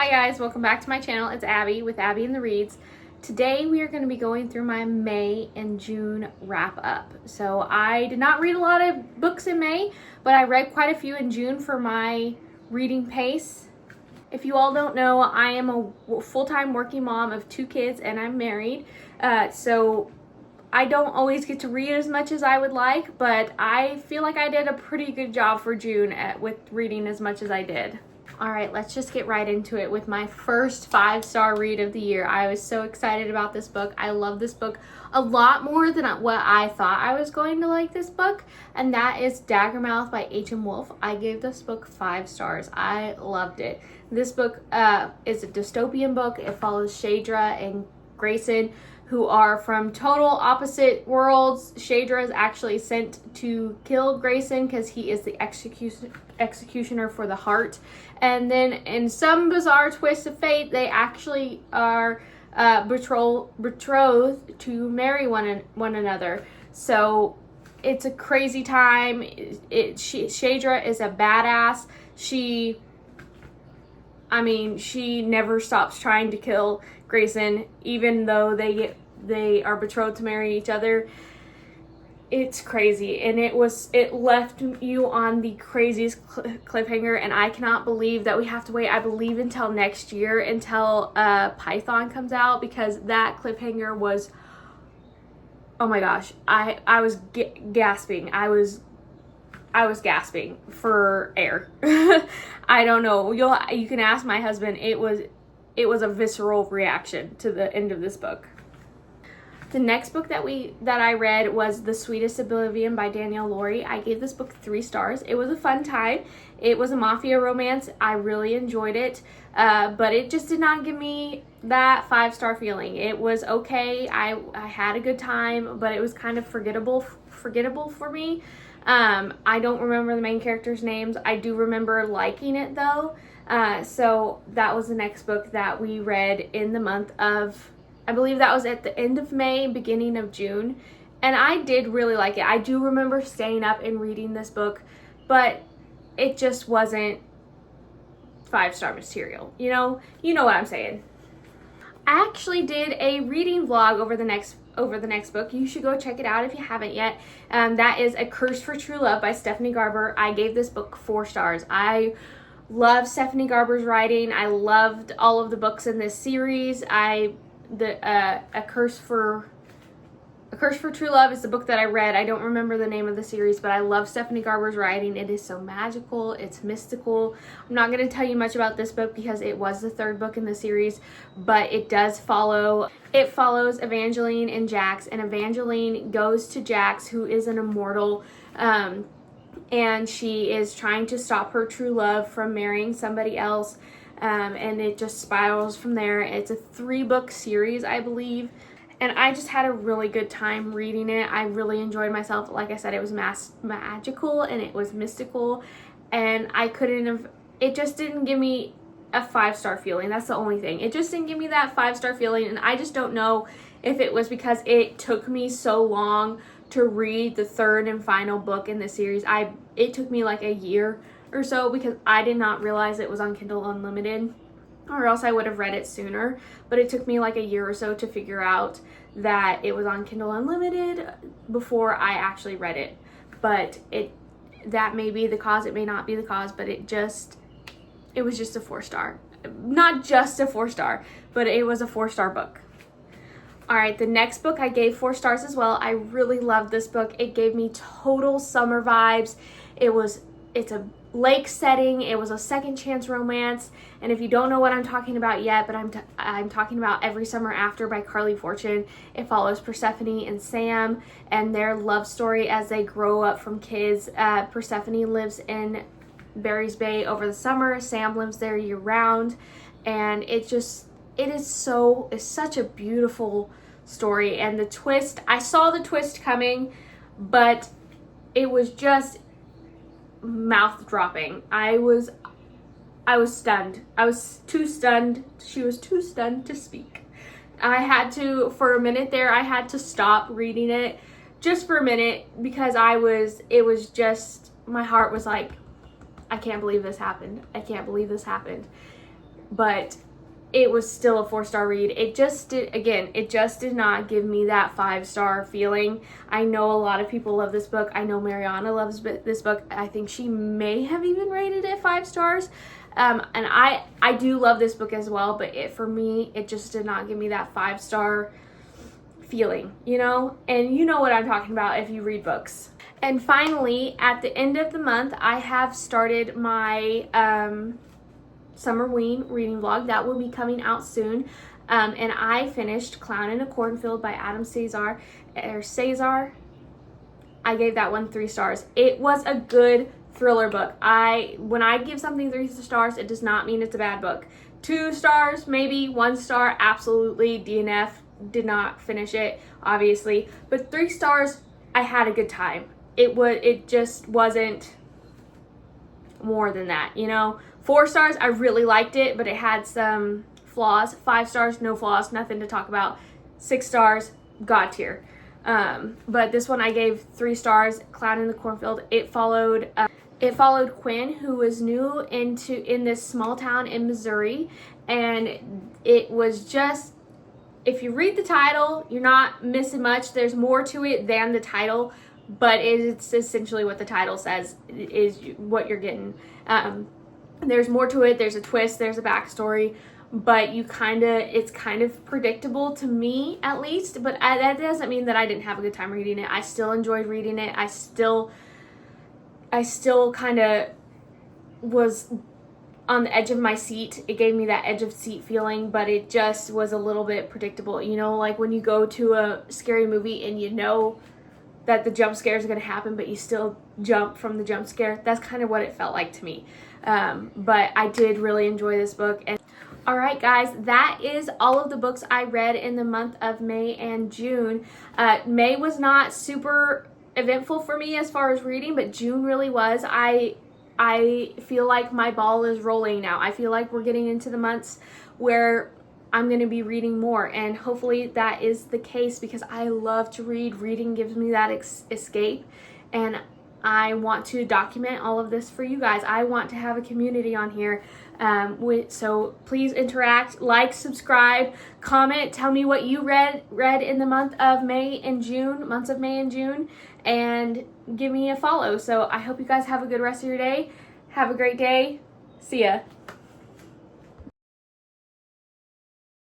Hi guys, welcome back to my channel. It's Abby with Abby and the Reads. Today we are going to be going through my May and June wrap up. So I did not read a lot of books in May, but I read quite a few in June for my reading pace. If you all don't know, I am a full-time working mom of 2 kids and I'm married. So I don't always get to read as much as I would like, but I feel like I did a pretty good job for June with reading as much as I did. All right, let's just get right into it with my first 5-star read of the year. I was so excited about this book. I love this book a lot more than what I thought I was going to like this book, and that is Daggermouth by H.M. Wolf. I gave this book 5 stars. I loved it. This book is a dystopian book. It follows Shadra and Grayson, who are from total opposite worlds. Shadra is actually sent to kill Grayson because he is the executioner for the heart. And then in some bizarre twist of fate, they actually are betrothed to marry one another. So it's a crazy time. Shadra is a badass. She never stops trying to kill Grayson, even though they are betrothed to marry each other. It's crazy, and it left you on the craziest cliffhanger, and I cannot believe that we have to wait, I believe, until next year until Python comes out, because that cliffhanger was, oh my gosh, I was gasping. I was gasping for air. I don't know. You can ask my husband. It was a visceral reaction to the end of this book. The next book that I read was The Sweetest Oblivion by Danielle Lawrie. I gave this book 3 stars. It was a fun time. It was a mafia romance. I really enjoyed it, but it just did not give me that 5-star feeling. It was okay. I had a good time, but it was kind of forgettable for me. I don't remember the main characters' names. I do remember liking it though. So that was the next book that we read in the month of, I believe that was at the end of May, beginning of June. And I did really like it. I do remember staying up and reading this book, but it just wasn't 5-star material. You know what I'm saying. I actually did a reading vlog over the next book. You should go check it out if you haven't yet. That is A Curse for True Love by Stephanie Garber. I gave this book 4 stars. I love Stephanie Garber's writing. I loved all of the books in this series. A Curse for True Love is the book that I read. I don't remember the name of the series, but I love Stephanie Garber's writing. It is so magical. It's mystical. I'm not going to tell you much about this book because it was the 3rd book in the series, but it follows Evangeline and Jax, and Evangeline goes to Jax, who is an immortal, and she is trying to stop her true love from marrying somebody else, and it just spirals from there. It's a 3-book series, I believe. And I just had a really good time reading it. I really enjoyed myself. Like I said, it was magical and it was mystical. And it just didn't give me a 5-star feeling. That's the only thing. It just didn't give me that 5-star feeling. And I just don't know if it was because it took me so long to read the 3rd and final book in the series. It took me like a year or so because I did not realize it was on Kindle Unlimited, or else I would have read it sooner. But it took me like a year or so to figure out that it was on Kindle Unlimited before I actually read it. But that may be the cause, it may not be the cause, but it was just a 4-star. Not just a 4-star, but it was a 4-star book. Alright, the next book I gave 4 stars as well. I really loved this book. It gave me total summer vibes. It's a lake setting. It was a second chance romance, and if you don't know what I'm talking about yet, but I'm talking about Every Summer After by Carly Fortune. It follows Persephone and Sam and their love story as they grow up from kids. Persephone lives in Barry's Bay over the summer. Sam lives there year round, and it's such a beautiful story. And the twist, I saw the twist coming, but it was just mouth dropping. I was stunned. I was too stunned. She was too stunned to speak. For a minute there, I had to stop reading it just for a minute because my heart was like, I can't believe this happened. I can't believe this happened. but it was still a 4-star read. It just did not give me that 5-star feeling. I know a lot of people love this book. I know Mariana loves this book. I think she may have even rated it 5 stars. And I do love this book as well, but for me, it just did not give me that 5-star feeling, you know? And you know what I'm talking about if you read books. And finally, at the end of the month, I have started my Summerween reading vlog. That will be coming out soon. And I finished Clown in a Cornfield by Adam Cesar. I gave that one 3 stars. It was a good thriller book. When I give something 3 stars, it does not mean it's a bad book. 2 stars, maybe 1 star, absolutely DNF. Did not finish it, obviously. But 3 stars, I had a good time. It just wasn't more than that, you know? 4 stars, I really liked it, but it had some flaws. 5 stars, no flaws, nothing to talk about. 6 stars, God tier. But this one I gave 3 stars, Clown in the Cornfield. It followed Quinn, who was new in this small town in Missouri, and it was just, if you read the title, you're not missing much. There's more to it than the title, but it's essentially what the title says is what you're getting. There's more to it. There's a twist. There's a backstory, but it's kind of predictable to me, at least. But that doesn't mean that I didn't have a good time reading it. I still enjoyed reading it. I still kind of was on the edge of my seat. It gave me that edge of seat feeling, but it just was a little bit predictable. You know, like when you go to a scary movie and you know that the jump scare is going to happen, but you still jump from the jump scare. That's kind of what it felt like to me. But I did really enjoy this book. And all right, guys, that is all of the books I read in the month of May and June. May was not super eventful for me as far as reading, but June really was. I feel like my ball is rolling now. I feel like we're getting into the months where I'm going to be reading more, and hopefully that is the case because I love to read. Reading gives me that escape, and I want to document all of this for you guys. I want to have a community on here. So please interact, like, subscribe, comment, tell me what you read in the months of May and June, and give me a follow. So I hope you guys have a good rest of your day. Have a great day. See ya.